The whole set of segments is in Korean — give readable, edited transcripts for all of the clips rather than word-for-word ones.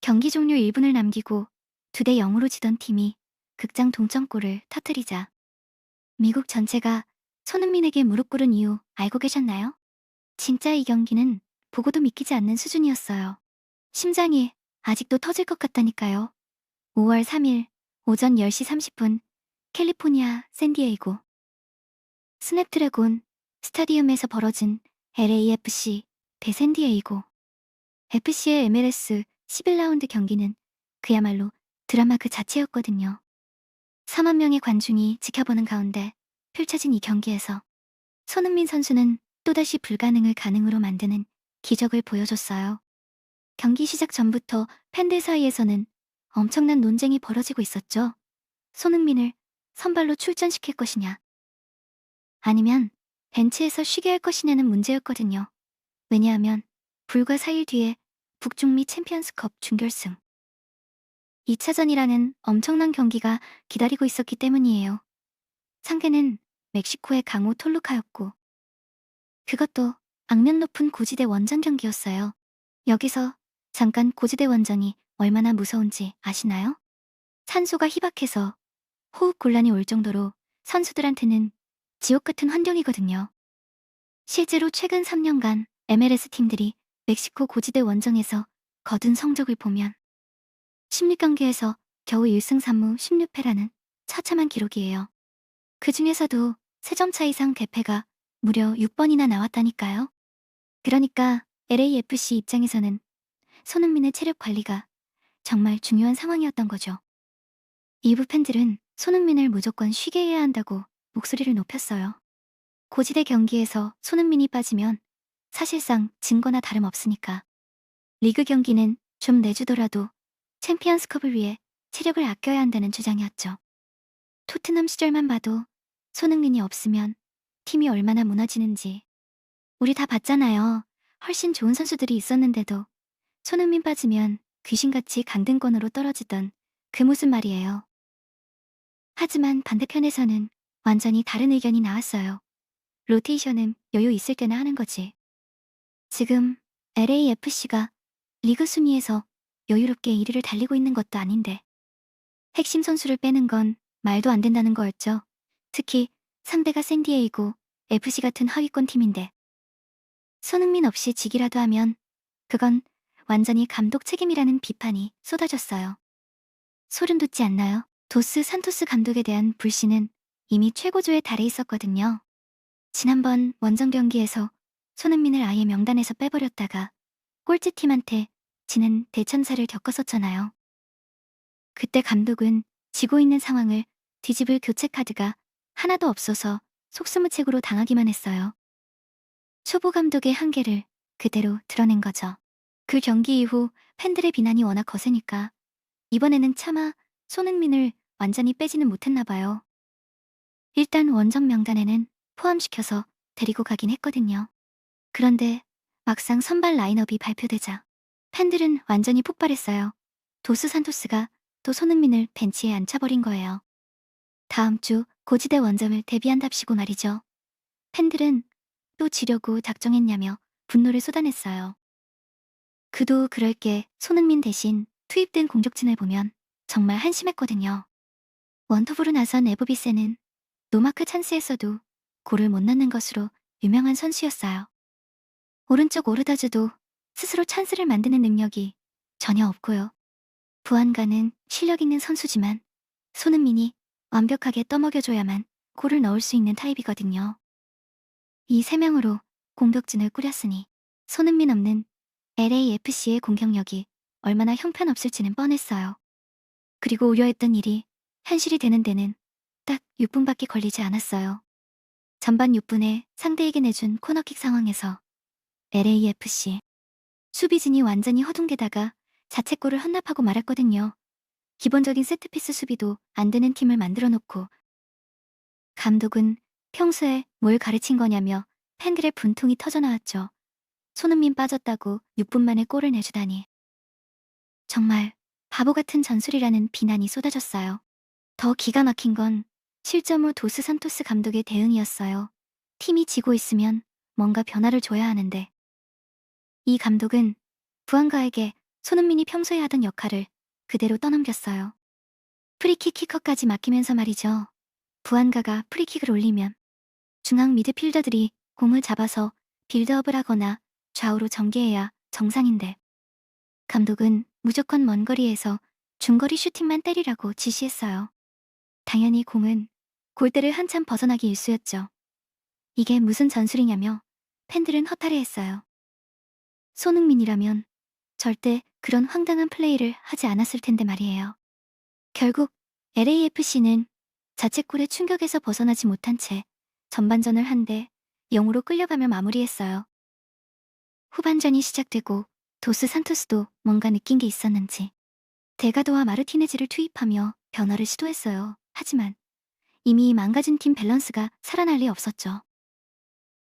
경기 종료 1분을 남기고 2대 0으로 지던 팀이 극장 동점골을 터뜨리자 미국 전체가 손흥민에게 무릎 꿇은 이유 알고 계셨나요? 진짜 이 경기는 보고도 믿기지 않는 수준이었어요. 심장이 아직도 터질 것 같다니까요. 5월 3일 오전 10시 30분 캘리포니아 샌디에이고 스냅드래곤 스타디움에서 벌어진 LAFC 대 샌디에이고 FC의 MLS 11라운드 경기는 그야말로 드라마 그 자체였거든요. 4만 명의 관중이 지켜보는 가운데 펼쳐진 이 경기에서 손흥민 선수는 또다시 불가능을 가능으로 만드는 기적을 보여줬어요. 경기 시작 전부터 팬들 사이에서는 엄청난 논쟁이 벌어지고 있었죠. 손흥민을 선발로 출전시킬 것이냐, 아니면 벤치에서 쉬게 할 것이냐는 문제였거든요. 왜냐하면 불과 4일 뒤에 북중미 챔피언스컵 준결승 2차전이라는 엄청난 경기가 기다리고 있었기 때문이에요. 상대는 멕시코의 강호 톨루카였고 그것도 악명 높은 고지대 원정 경기였어요. 여기서 잠깐 고지대 원정이 얼마나 무서운지 아시나요? 산소가 희박해서 호흡 곤란이 올 정도로 선수들한테는 지옥 같은 환경이거든요. 실제로 최근 3년간 MLS 팀들이 멕시코 고지대 원정에서 거둔 성적을 보면 16경기에서 겨우 1승 3무 16패라는 처참한 기록이에요. 그 중에서도 3점 차 이상 대패가 무려 6번이나 나왔다니까요. 그러니까 LAFC 입장에서는 손흥민의 체력 관리가 정말 중요한 상황이었던 거죠. 일부 팬들은 손흥민을 무조건 쉬게 해야 한다고 목소리를 높였어요. 고지대 경기에서 손흥민이 빠지면 사실상 진 거나 다름없으니까. 리그 경기는 좀 내주더라도 챔피언스컵을 위해 체력을 아껴야 한다는 주장이었죠. 토트넘 시절만 봐도 손흥민이 없으면 팀이 얼마나 무너지는지 우리 다 봤잖아요. 훨씬 좋은 선수들이 있었는데도 손흥민 빠지면 귀신같이 강등권으로 떨어지던 그 모습 말이에요. 하지만 반대편에서는 완전히 다른 의견이 나왔어요. 로테이션은 여유 있을 때나 하는 거지. 지금 LAFC가 리그 순위에서 여유롭게 1위를 달리고 있는 것도 아닌데 핵심 선수를 빼는 건 말도 안 된다는 거였죠. 특히 상대가 샌디에이고 FC 같은 하위권 팀인데 손흥민 없이 지기라도 하면 그건 완전히 감독 책임이라는 비판이 쏟아졌어요. 소름 돋지 않나요? 도스 산토스 감독에 대한 불신은 이미 최고조에 달해 있었거든요. 지난번 원정 경기에서 손흥민을 아예 명단에서 빼버렸다가 꼴찌팀한테 지는 대천사를 겪었었잖아요. 그때 감독은 지고 있는 상황을 뒤집을 교체 카드가 하나도 없어서 속수무책으로 당하기만 했어요. 초보 감독의 한계를 그대로 드러낸 거죠. 그 경기 이후 팬들의 비난이 워낙 거세니까 이번에는 차마 손흥민을 완전히 빼지는 못했나 봐요. 일단 원정 명단에는 포함시켜서 데리고 가긴 했거든요. 그런데 막상 선발 라인업이 발표되자 팬들은 완전히 폭발했어요. 도스 산토스가 또 손흥민을 벤치에 앉혀버린 거예요. 다음 주 고지대 원정을 대비한답시고 말이죠. 팬들은 또 지려고 작정했냐며 분노를 쏟아냈어요. 그도 그럴 게 손흥민 대신 투입된 공격진을 보면 정말 한심했거든요. 원톱으로 나선 에보비세는 노마크 찬스에서도 골을 못 넣는 것으로 유명한 선수였어요. 오른쪽 오르다즈도 스스로 찬스를 만드는 능력이 전혀 없고요. 부안가는 실력 있는 선수지만 손흥민이 완벽하게 떠먹여줘야만 골을 넣을 수 있는 타입이거든요. 이 3명으로 공격진을 꾸렸으니 손흥민 없는 LAFC의 공격력이 얼마나 형편없을지는 뻔했어요. 그리고 우려했던 일이 현실이 되는 데는 딱 6분밖에 걸리지 않았어요. 전반 6분에 상대에게 내준 코너킥 상황에서 LAFC 수비진이 완전히 허둥대다가 자책골을 헌납하고 말았거든요. 기본적인 세트피스 수비도 안 되는 팀을 만들어 놓고 감독은 평소에 뭘 가르친 거냐며 팬들의 분통이 터져나왔죠. 손흥민 빠졌다고 6분 만에 골을 내주다니. 정말 바보 같은 전술이라는 비난이 쏟아졌어요. 더 기가 막힌 건 실점 후 도스 산토스 감독의 대응이었어요. 팀이 지고 있으면 뭔가 변화를 줘야 하는데 이 감독은 부안가에게 손흥민이 평소에 하던 역할을 그대로 떠넘겼어요. 프리킥 키커까지 맡기면서 말이죠. 부안가가 프리킥을 올리면 중앙 미드필더들이 공을 잡아서 빌드업을 하거나 좌우로 전개해야 정상인데 감독은 무조건 먼 거리에서 중거리 슈팅만 때리라고 지시했어요. 당연히 공은 골대를 한참 벗어나기 일쑤였죠. 이게 무슨 전술이냐며 팬들은 허탈해했어요. 손흥민이라면 절대 그런 황당한 플레이를 하지 않았을 텐데 말이에요. 결국 LAFC는 자책골의 충격에서 벗어나지 못한 채 전반전을 한 대 0으로 끌려가며 마무리했어요. 후반전이 시작되고 도스 산토스도 뭔가 느낀 게 있었는지 데가도와 마르티네즈를 투입하며 변화를 시도했어요. 하지만 이미 망가진 팀 밸런스가 살아날 리 없었죠.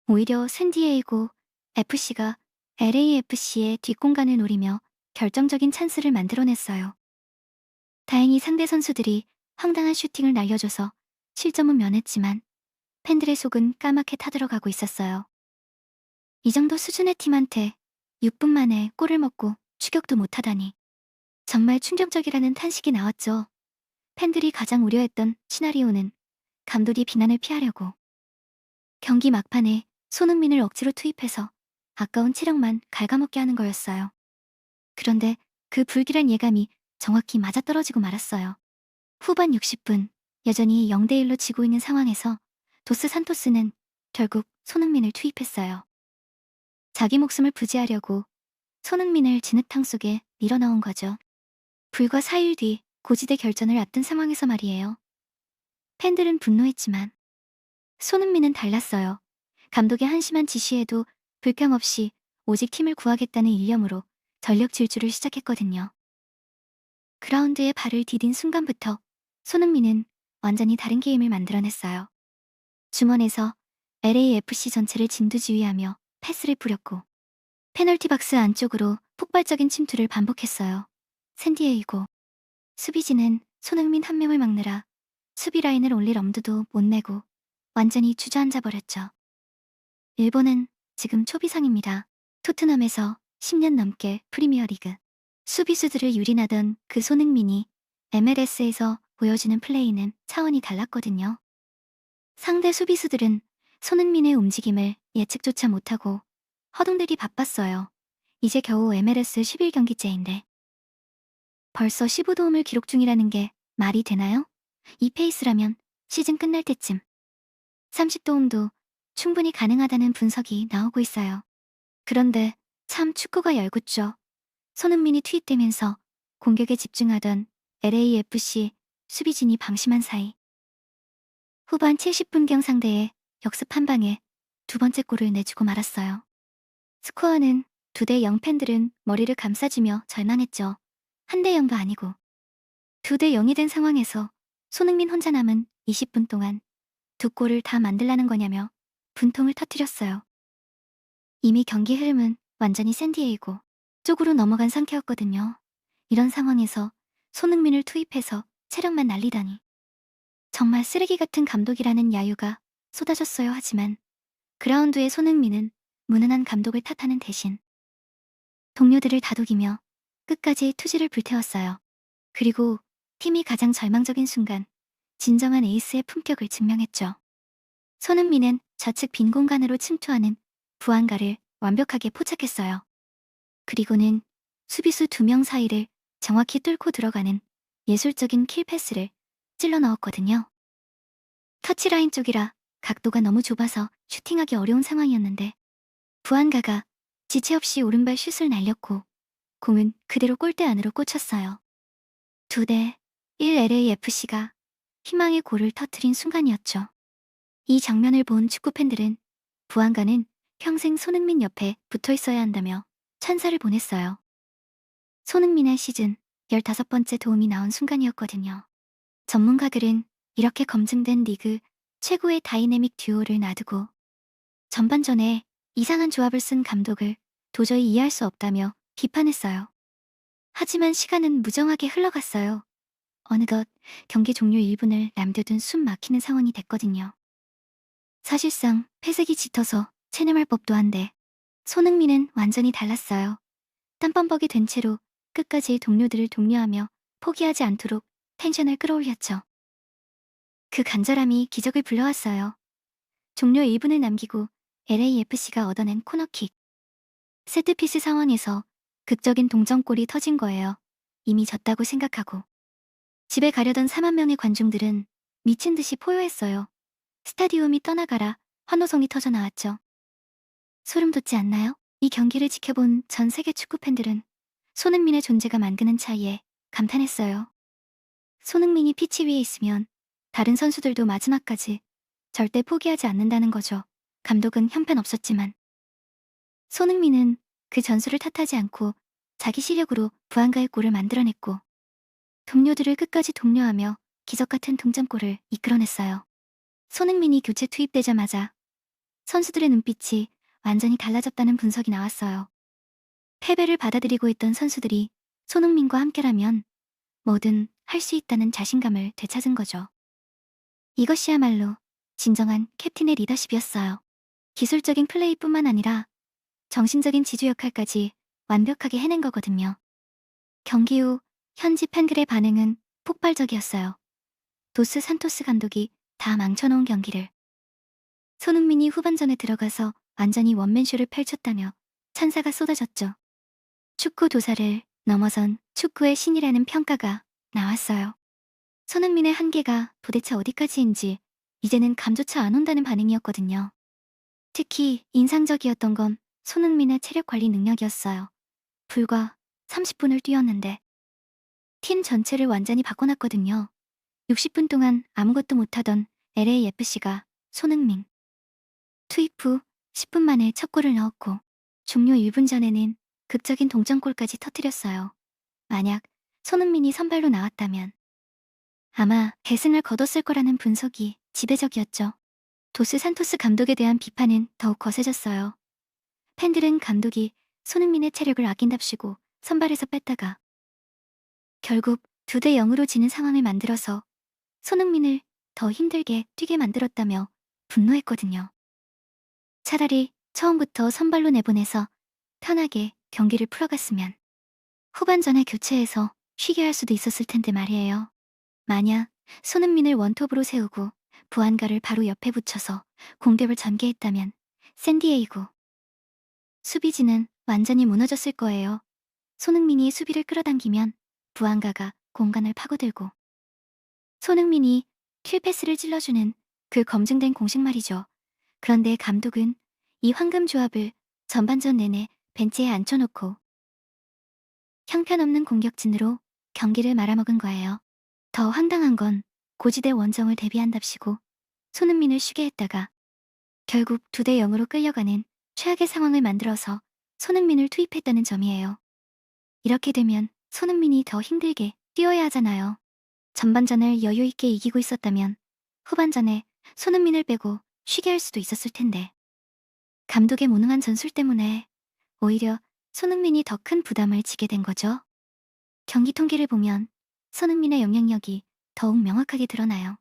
오히려 샌디에이고 FC가 LAFC의 뒷공간을 노리며 결정적인 찬스를 만들어냈어요. 다행히 상대 선수들이 황당한 슈팅을 날려줘서 실점은 면했지만 팬들의 속은 까맣게 타들어가고 있었어요. 이 정도 수준의 팀한테 6분 만에 골을 먹고 추격도 못하다니 정말 충격적이라는 탄식이 나왔죠. 팬들이 가장 우려했던 시나리오는 감독이 비난을 피하려고 경기 막판에 손흥민을 억지로 투입해서 아까운 체력만 갉아먹게 하는 거였어요. 그런데 그 불길한 예감이 정확히 맞아떨어지고 말았어요. 후반 60분, 여전히 0대1로 지고 있는 상황에서 도스 산토스는 결국 손흥민을 투입했어요. 자기 목숨을 부지하려고 손흥민을 진흙탕 속에 밀어넣은 거죠. 불과 4일 뒤 고지대 결전을 앞둔 상황에서 말이에요. 팬들은 분노했지만 손흥민은 달랐어요. 감독의 한심한 지시에도 불평 없이 오직 팀을 구하겠다는 일념으로 전력 질주를 시작했거든요. 그라운드에 발을 디딘 순간부터 손흥민은 완전히 다른 게임을 만들어냈어요. 중원에서 LAFC 전체를 진두지휘하며 패스를 뿌렸고 페널티 박스 안쪽으로 폭발적인 침투를 반복했어요. 샌디에이고 수비진은 손흥민 한 명을 막느라 수비 라인을 올릴 엄두도 못 내고 완전히 주저앉아 버렸죠. 일본은 지금 초비상입니다. 토트넘에서 10년 넘게 프리미어리그 수비수들을 유린하던 그 손흥민이 MLS에서 보여주는 플레이는 차원이 달랐거든요. 상대 수비수들은 손흥민의 움직임을 예측조차 못하고 허둥대기 바빴어요. 이제 겨우 MLS 11경기째인데 벌써 15도움을 기록 중이라는 게 말이 되나요? 이 페이스라면 시즌 끝날 때쯤 30도움도 충분히 가능하다는 분석이 나오고 있어요. 그런데 참 축구가 열붙죠. 손흥민이 투입되면서 공격에 집중하던 LAFC 수비진이 방심한 사이 후반 70분경 상대의 역습 한 방에 두 번째 골을 내주고 말았어요. 스코어는 2대0 팬들은 머리를 감싸주며 절망했죠. 1대0도 아니고 2대0이 된 상황에서 손흥민 혼자 남은 20분 동안 두 골을 다 만들라는 거냐며 분통을 터뜨렸어요. 이미 경기 흐름은 완전히 샌디에이고 쪽으로 넘어간 상태였거든요. 이런 상황에서 손흥민을 투입해서 체력만 날리다니. 정말 쓰레기 같은 감독이라는 야유가 쏟아졌어요. 하지만 그라운드의 손흥민은 무능한 감독을 탓하는 대신 동료들을 다독이며 끝까지 투지를 불태웠어요. 그리고 팀이 가장 절망적인 순간 진정한 에이스의 품격을 증명했죠. 손흥민은 좌측 빈 공간으로 침투하는 부안가를 완벽하게 포착했어요. 그리고는 수비수 2명 사이를 정확히 뚫고 들어가는 예술적인 킬 패스를 찔러 넣었거든요. 터치라인 쪽이라 각도가 너무 좁아서 슈팅하기 어려운 상황이었는데 부안가가 지체 없이 오른발 슛을 날렸고 공은 그대로 골대 안으로 꽂혔어요. 2대1 LAFC가 희망의 골을 터뜨린 순간이었죠. 이 장면을 본 축구팬들은 부안가는 평생 손흥민 옆에 붙어 있어야 한다며 찬사를 보냈어요. 손흥민의 시즌 15번째 도움이 나온 순간이었거든요. 전문가들은 이렇게 검증된 리그 최고의 다이내믹 듀오를 놔두고 전반전에 이상한 조합을 쓴 감독을 도저히 이해할 수 없다며 비판했어요. 하지만 시간은 무정하게 흘러갔어요. 어느덧 경기 종료 1분을 남겨둔 숨 막히는 상황이 됐거든요. 사실상 패색이 짙어서 체념할 법도 한데 손흥민은 완전히 달랐어요. 땀범벅이 된 채로 끝까지 동료들을 독려하며 포기하지 않도록 텐션을 끌어올렸죠. 그 간절함이 기적을 불러왔어요. 종료 1분을 남기고 LAFC가 얻어낸 코너킥. 세트피스 상황에서 극적인 동점골이 터진 거예요. 이미 졌다고 생각하고. 집에 가려던 4만 명의 관중들은 미친 듯이 포효했어요. 스타디움이 떠나가라 환호성이 터져 나왔죠. 소름 돋지 않나요? 이 경기를 지켜본 전 세계 축구 팬들은 손흥민의 존재가 만드는 차이에 감탄했어요. 손흥민이 피치 위에 있으면 다른 선수들도 마지막까지 절대 포기하지 않는다는 거죠. 감독은 형편없었지만 손흥민은 그 전술을 탓하지 않고 자기 실력으로 부안가의 골을 만들어냈고 동료들을 끝까지 독려하며 기적같은 동점골을 이끌어냈어요. 손흥민이 교체 투입되자마자 선수들의 눈빛이 완전히 달라졌다는 분석이 나왔어요. 패배를 받아들이고 있던 선수들이 손흥민과 함께라면 뭐든 할 수 있다는 자신감을 되찾은 거죠. 이것이야말로 진정한 캡틴의 리더십이었어요. 기술적인 플레이뿐만 아니라 정신적인 지주 역할까지 완벽하게 해낸 거거든요. 경기 후 현지 팬들의 반응은 폭발적이었어요. 도스 산토스 감독이 다 망쳐놓은 경기를 손흥민이 후반전에 들어가서 완전히 원맨쇼를 펼쳤다며 찬사가 쏟아졌죠. 축구 도사를 넘어선 축구의 신이라는 평가가 나왔어요. 손흥민의 한계가 도대체 어디까지인지 이제는 감조차 안 온다는 반응이었거든요. 특히 인상적이었던 건 손흥민의 체력 관리 능력이었어요. 불과 30분을 뛰었는데 팀 전체를 완전히 바꿔놨거든요. 60분 동안 아무것도 못하던 LAFC가 손흥민 투입 후 10분 만에 첫 골을 넣었고 종료 1분 전에는 극적인 동점골까지 터뜨렸어요. 만약 손흥민이 선발로 나왔다면 아마 대승을 거뒀을 거라는 분석이 지배적이었죠. 도스 산토스 감독에 대한 비판은 더욱 거세졌어요. 팬들은 감독이 손흥민의 체력을 아낀답시고 선발에서 뺐다가 결국 2대 0으로 지는 상황을 만들어서 손흥민을 더 힘들게 뛰게 만들었다며 분노했거든요. 차라리 처음부터 선발로 내보내서 편하게 경기를 풀어갔으면 후반전에 교체해서 쉬게 할 수도 있었을 텐데 말이에요. 만약 손흥민을 원톱으로 세우고 부안가를 바로 옆에 붙여서 공격을 전개했다면 샌디에이고 수비진은 완전히 무너졌을 거예요. 손흥민이 수비를 끌어당기면 부안가가 공간을 파고들고 손흥민이 킬패스를 찔러주는 그 검증된 공식 말이죠. 그런데 감독은 이 황금 조합을 전반전 내내 벤치에 앉혀놓고 형편없는 공격진으로 경기를 말아먹은 거예요. 더 황당한 건 고지대 원정을 대비한답시고 손흥민을 쉬게 했다가 결국 2대 0으로 끌려가는 최악의 상황을 만들어서 손흥민을 투입했다는 점이에요. 이렇게 되면 손흥민이 더 힘들게 뛰어야 하잖아요. 전반전을 여유 있게 이기고 있었다면 후반전에 손흥민을 빼고 쉬게 할 수도 있었을 텐데 감독의 무능한 전술 때문에 오히려 손흥민이 더 큰 부담을 지게 된 거죠. 경기 통계를 보면 손흥민의 영향력이 더욱 명확하게 드러나요.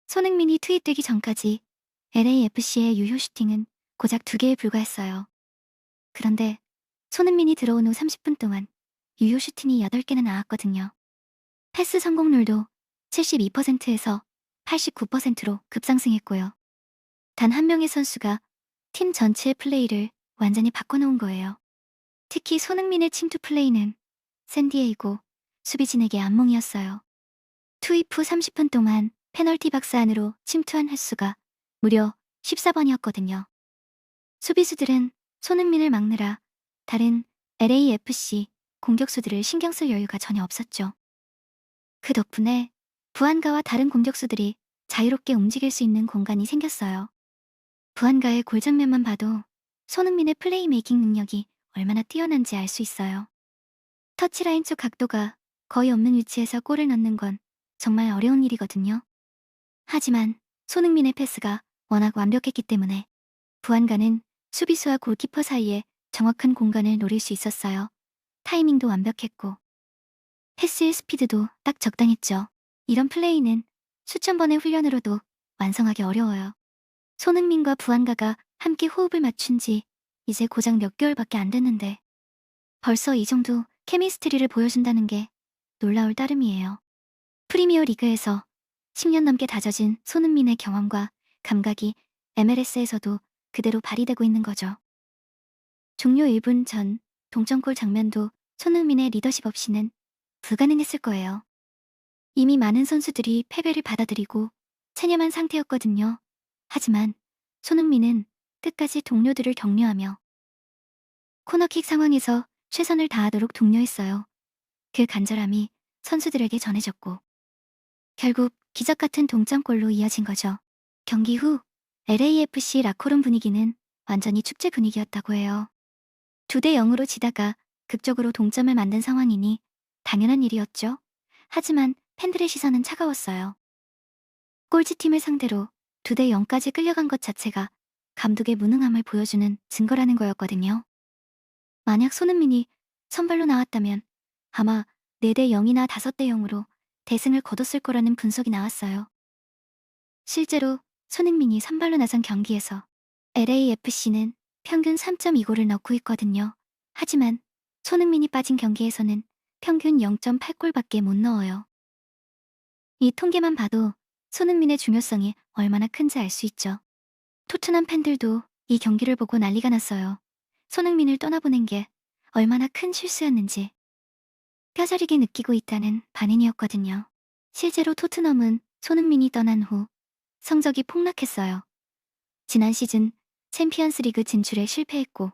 손흥민이 투입되기 전까지 LAFC의 유효 슈팅은 고작 2개에 불과했어요. 그런데 손흥민이 들어온 후 30분 동안 유효 슈팅이 8개나 나왔거든요. 패스 성공률도 72%에서 89%로 급상승했고요. 단 한 명의 선수가 팀 전체의 플레이를 완전히 바꿔놓은 거예요. 특히 손흥민의 침투 플레이는 샌디에이고 수비진에게 안몽이었어요. 투입 후 30분 동안 페널티 박스 안으로 침투한 횟수가 무려 14번이었거든요. 수비수들은 손흥민을 막느라 다른 LAFC 공격수들을 신경 쓸 여유가 전혀 없었죠. 그 덕분에 부안가와 다른 공격수들이 자유롭게 움직일 수 있는 공간이 생겼어요. 부안가의 골 장면만 봐도 손흥민의 플레이메이킹 능력이 얼마나 뛰어난지 알 수 있어요. 터치라인 쪽 각도가 거의 없는 위치에서 골을 넣는 건 정말 어려운 일이거든요. 하지만 손흥민의 패스가 워낙 완벽했기 때문에 부안가는 수비수와 골키퍼 사이에 정확한 공간을 노릴 수 있었어요. 타이밍도 완벽했고 패스의 스피드도 딱 적당했죠. 이런 플레이는 수천 번의 훈련으로도 완성하기 어려워요. 손흥민과 부안가가 함께 호흡을 맞춘 지 이제 고작 몇 개월밖에 안 됐는데 벌써 이 정도 케미스트리를 보여준다는 게 놀라울 따름이에요. 프리미어 리그에서 10년 넘게 다져진 손흥민의 경험과 감각이 MLS에서도 그대로 발휘되고 있는 거죠. 종료 1분 전 동점골 장면도 손흥민의 리더십 없이는 불가능했을 거예요. 이미 많은 선수들이 패배를 받아들이고 체념한 상태였거든요. 하지만 손흥민은 끝까지 동료들을 격려하며 코너킥 상황에서 최선을 다하도록 독려했어요. 그 간절함이 선수들에게 전해졌고 결국 기적 같은 동점골로 이어진 거죠. 경기 후 LAFC 라커룸 분위기는 완전히 축제 분위기였다고 해요. 2대 0으로 지다가 극적으로 동점을 만든 상황이니 당연한 일이었죠. 하지만 팬들의 시선은 차가웠어요. 꼴찌팀을 상대로 2대 0까지 끌려간 것 자체가 감독의 무능함을 보여주는 증거라는 거였거든요. 만약 손흥민이 선발로 나왔다면 아마 4대 0이나 5대 0으로 대승을 거뒀을 거라는 분석이 나왔어요. 실제로 손흥민이 선발로 나선 경기에서 LAFC는 평균 3.2골을 넣고 있거든요. 하지만 손흥민이 빠진 경기에서는 평균 0.8골밖에 못 넣어요. 이 통계만 봐도 손흥민의 중요성이 얼마나 큰지 알 수 있죠. 토트넘 팬들도 이 경기를 보고 난리가 났어요. 손흥민을 떠나보낸 게 얼마나 큰 실수였는지 뼈저리게 느끼고 있다는 반응이었거든요. 실제로 토트넘은 손흥민이 떠난 후 성적이 폭락했어요. 지난 시즌 챔피언스리그 진출에 실패했고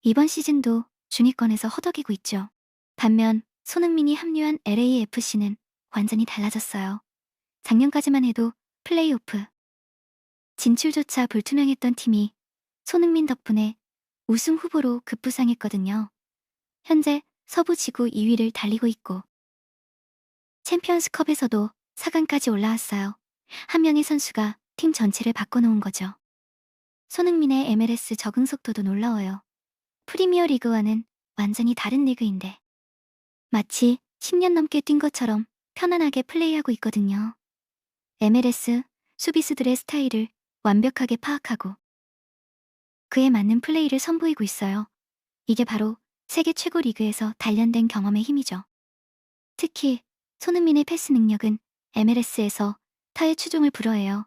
이번 시즌도 중위권에서 허덕이고 있죠. 반면 손흥민이 합류한 LAFC는 완전히 달라졌어요. 작년까지만 해도 플레이오프 진출조차 불투명했던 팀이 손흥민 덕분에 우승 후보로 급부상했거든요. 현재 서부 지구 2위를 달리고 있고 챔피언스컵에서도 4강까지 올라왔어요. 한 명의 선수가 팀 전체를 바꿔놓은 거죠. 손흥민의 MLS 적응 속도도 놀라워요. 프리미어 리그와는 완전히 다른 리그인데 마치 10년 넘게 뛴 것처럼 편안하게 플레이하고 있거든요. MLS 수비수들의 스타일을 완벽하게 파악하고 그에 맞는 플레이를 선보이고 있어요. 이게 바로 세계 최고 리그에서 단련된 경험의 힘이죠. 특히 손흥민의 패스 능력은 MLS에서 타의 추종을 불허해요.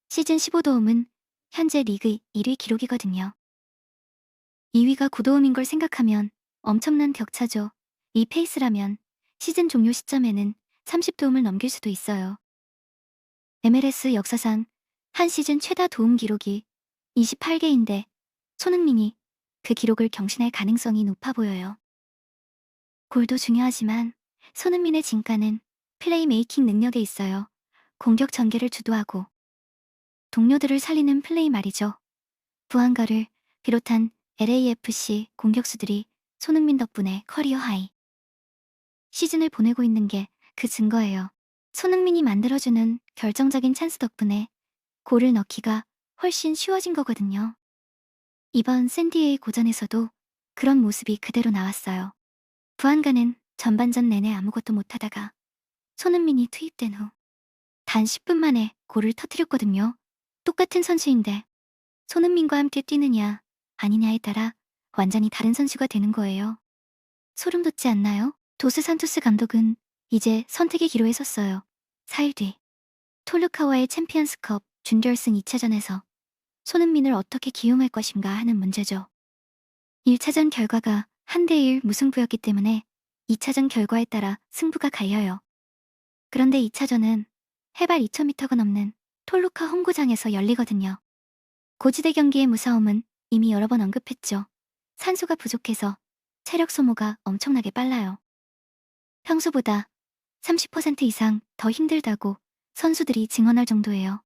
시즌 15도움은 현재 리그 1위 기록이거든요. 2위가 9도움인 걸 생각하면 엄청난 격차죠. 이 페이스라면 시즌 종료 시점에는 30도움을 넘길 수도 있어요. MLS 역사상 한 시즌 최다 도움 기록이 28개인데 손흥민이 그 기록을 경신할 가능성이 높아 보여요. 골도 중요하지만 손흥민의 진가는 플레이메이킹 능력에 있어요. 공격 전개를 주도하고 동료들을 살리는 플레이 말이죠. 부안가를 비롯한 LAFC 공격수들이 손흥민 덕분에 커리어 하이 시즌을 보내고 있는 게 그 증거예요. 손흥민이 만들어주는 결정적인 찬스 덕분에 골을 넣기가 훨씬 쉬워진 거거든요. 이번 샌디에이 고전에서도 그런 모습이 그대로 나왔어요. 부안가는 전반전 내내 아무것도 못하다가 손흥민이 투입된 후 단 10분 만에 골을 터뜨렸거든요. 똑같은 선수인데 손흥민과 함께 뛰느냐 아니냐에 따라 완전히 다른 선수가 되는 거예요. 소름 돋지 않나요? 도스 산토스 감독은 이제 선택의 기로에 섰어요. 4일 뒤 톨루카와의 챔피언스컵 준결승 2차전에서 손흥민을 어떻게 기용할 것인가 하는 문제죠. 1차전 결과가 1대1 무승부였기 때문에 2차전 결과에 따라 승부가 갈려요. 그런데 2차전은 해발 2000m가 넘는 톨루카 홈구장에서 열리거든요. 고지대 경기의 무서움은 이미 여러 번 언급했죠. 산소가 부족해서 체력 소모가 엄청나게 빨라요. 평소보다 30% 이상 더 힘들다고 선수들이 증언할 정도예요.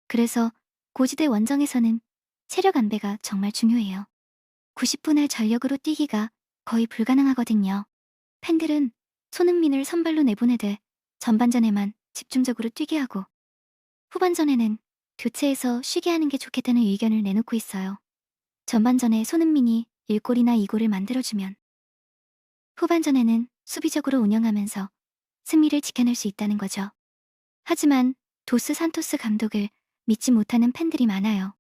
그래서 고지대 원정에서는 체력 안배가 정말 중요해요. 90분을 전력으로 뛰기가 거의 불가능하거든요. 팬들은 손흥민을 선발로 내보내되 전반전에만 집중적으로 뛰게 하고 후반전에는 교체해서 쉬게 하는 게 좋겠다는 의견을 내놓고 있어요. 전반전에 손흥민이 1골이나 2골을 만들어주면 후반전에는 수비적으로 운영하면서 승리를 지켜낼 수 있다는 거죠. 하지만 도스 산토스 감독을 믿지 못하는 팬들이 많아요.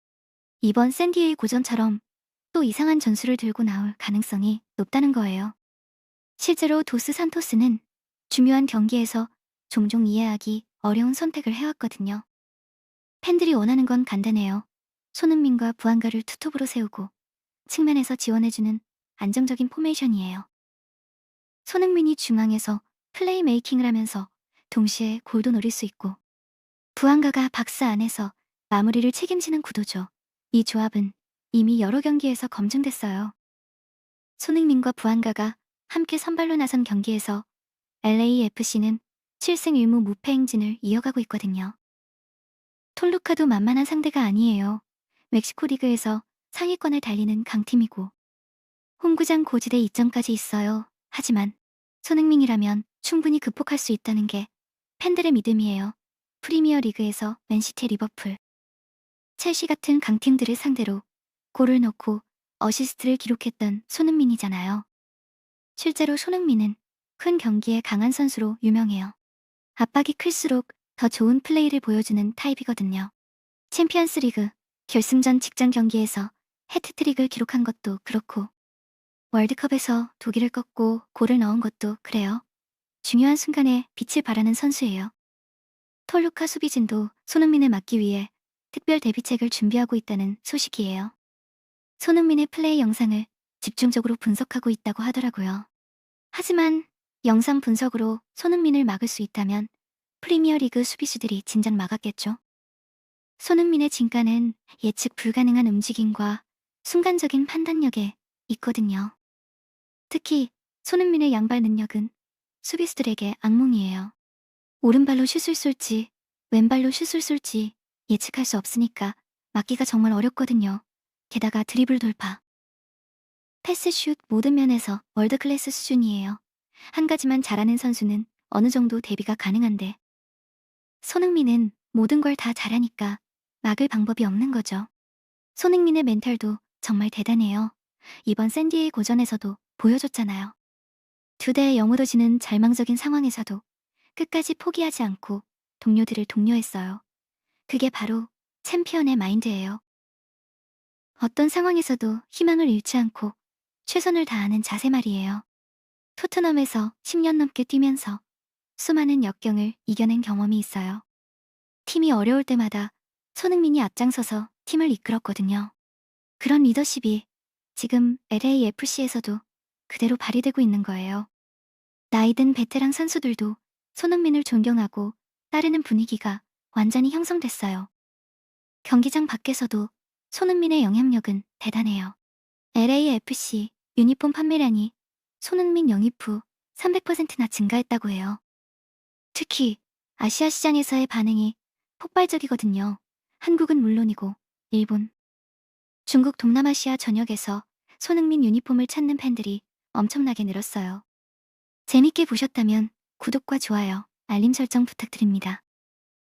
이번 샌디에이 고전처럼 또 이상한 전술을 들고 나올 가능성이 높다는 거예요. 실제로 도스 산토스는 중요한 경기에서 종종 이해하기 어려운 선택을 해왔거든요. 팬들이 원하는 건 간단해요. 손흥민과 부안가를 투톱으로 세우고 측면에서 지원해주는 안정적인 포메이션이에요. 손흥민이 중앙에서 플레이메이킹을 하면서 동시에 골도 노릴 수 있고 부안가가 박스 안에서 마무리를 책임지는 구도죠. 이 조합은 이미 여러 경기에서 검증됐어요. 손흥민과 부안가가 함께 선발로 나선 경기에서 LAFC는 7승 1무 무패 행진을 이어가고 있거든요. 톨루카도 만만한 상대가 아니에요. 멕시코 리그에서 상위권을 달리는 강팀이고 홈구장 고지대 이점까지 있어요. 하지만 손흥민이라면 충분히 극복할 수 있다는 게 팬들의 믿음이에요. 프리미어 리그에서 맨시티, 리버풀, 첼시 같은 강팀들을 상대로 골을 넣고 어시스트를 기록했던 손흥민이잖아요. 실제로 손흥민은 큰 경기에 강한 선수로 유명해요. 압박이 클수록 더 좋은 플레이를 보여주는 타입이거든요. 챔피언스 리그 결승전 직전 경기에서 해트트릭을 기록한 것도 그렇고 월드컵에서 독일을 꺾고 골을 넣은 것도 그래요. 중요한 순간에 빛을 발하는 선수예요. 톨루카 수비진도 손흥민을 막기 위해 특별 대비책을 준비하고 있다는 소식이에요. 손흥민의 플레이 영상을 집중적으로 분석하고 있다고 하더라고요. 하지만 영상 분석으로 손흥민을 막을 수 있다면 프리미어리그 수비수들이 진작 막았겠죠. 손흥민의 진가는 예측 불가능한 움직임과 순간적인 판단력에 있거든요. 특히 손흥민의 양발 능력은 수비수들에게 악몽이에요. 오른발로 슛을 쏠지 왼발로 슛을 쏠지 예측할 수 없으니까 막기가 정말 어렵거든요. 게다가 드리블 돌파, 패스슛 모든 면에서 월드클래스 수준이에요. 한 가지만 잘하는 선수는 어느 정도 대비가 가능한데 손흥민은 모든 걸 다 잘하니까 막을 방법이 없는 거죠. 손흥민의 멘탈도 정말 대단해요. 이번 샌디에이고전에서도 보여줬잖아요. 2대 0으로 지는 절망적인 상황에서도 끝까지 포기하지 않고 동료들을 독려했어요. 그게 바로 챔피언의 마인드예요. 어떤 상황에서도 희망을 잃지 않고 최선을 다하는 자세 말이에요. 토트넘에서 10년 넘게 뛰면서 수많은 역경을 이겨낸 경험이 있어요. 팀이 어려울 때마다 손흥민이 앞장서서 팀을 이끌었거든요. 그런 리더십이 지금 LAFC에서도 그대로 발휘되고 있는 거예요. 나이든 베테랑 선수들도 손흥민을 존경하고 따르는 분위기가 완전히 형성됐어요. 경기장 밖에서도 손흥민의 영향력은 대단해요. LAFC 유니폼 판매량이 손흥민 영입 후 300%나 증가했다고 해요. 특히 아시아 시장에서의 반응이 폭발적이거든요. 한국은 물론이고 일본, 중국 동남아시아 전역에서 손흥민 유니폼을 찾는 팬들이 엄청나게 늘었어요. 재밌게 보셨다면 구독과 좋아요, 알림 설정 부탁드립니다.